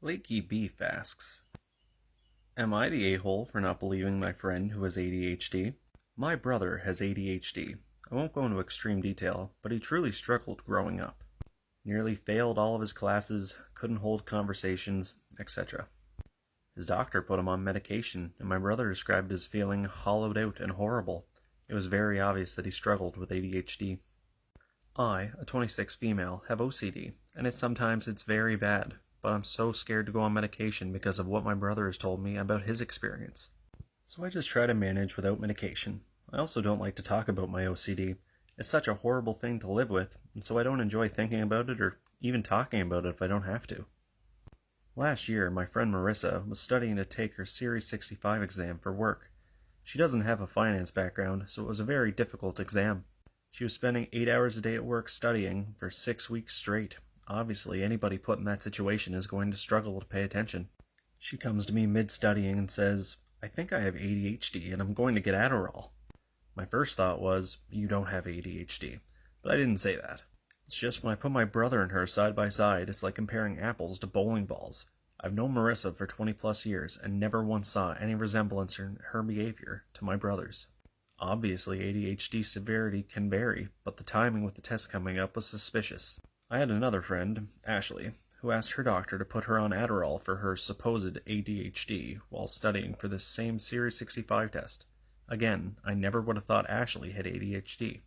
Flaky Beef asks, am I the a-hole for not believing my friend who has ADHD? My brother has ADHD. I won't go into extreme detail, but he truly struggled growing up. Nearly failed all of his classes, couldn't hold conversations, etc. His doctor put him on medication, and my brother described his feeling hollowed out and horrible. It was very obvious that he struggled with ADHD. I, a 26 female, have OCD, and sometimes it's very bad, but I'm so scared to go on medication because of what my brother has told me about his experience. So I just try to manage without medication. I also don't like to talk about my OCD. It's such a horrible thing to live with, and so I don't enjoy thinking about it or even talking about it if I don't have to. Last year, my friend Marissa was studying to take her Series 65 exam for work. She doesn't have a finance background, so it was a very difficult exam. She was spending 8 hours a day at work studying for 6 weeks straight. Obviously, anybody put in that situation is going to struggle to pay attention. She comes to me mid-studying and says, I think I have ADHD and I'm going to get Adderall. My first thought was, you don't have ADHD. But I didn't say that. It's just when I put my brother and her side by side, it's like comparing apples to bowling balls. I've known Marissa for 20 plus years and never once saw any resemblance in her behavior to my brother's. Obviously, ADHD severity can vary, but the timing with the test coming up was suspicious. I had another friend, Ashley, who asked her doctor to put her on Adderall for her supposed ADHD while studying for this same Series 65 test. Again, I never would have thought Ashley had ADHD.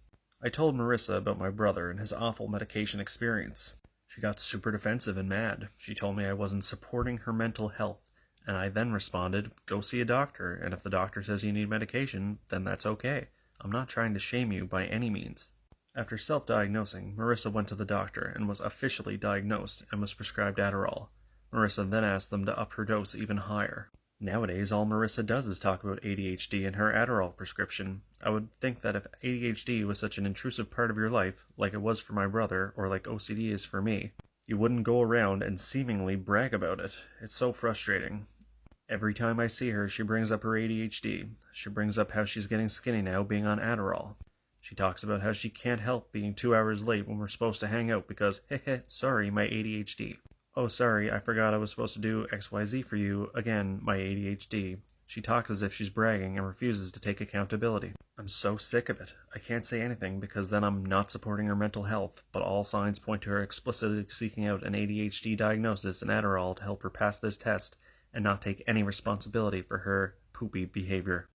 I told Marissa about my brother and his awful medication experience. She got super defensive and mad. She told me I wasn't supporting her mental health. And I then responded, go see a doctor, and if the doctor says you need medication, then that's okay. I'm not trying to shame you by any means. After self-diagnosing, Marissa went to the doctor and was officially diagnosed and was prescribed Adderall. Marissa then asked them to up her dose even higher. Nowadays, all Marissa does is talk about ADHD in her Adderall prescription. I would think that if ADHD was such an intrusive part of your life, like it was for my brother, or like OCD is for me, you wouldn't go around and seemingly brag about it. It's so frustrating. Every time I see her, she brings up her ADHD. She brings up how she's getting skinny now being on Adderall. She talks about how she can't help being 2 hours late when we're supposed to hang out because, sorry, my ADHD. Oh, sorry, I forgot I was supposed to do XYZ for you. Again, my ADHD. She talks as if she's bragging and refuses to take accountability. I'm so sick of it. I can't say anything because then I'm not supporting her mental health, but all signs point to her explicitly seeking out an ADHD diagnosis and Adderall to help her pass this test and not take any responsibility for her poopy behavior.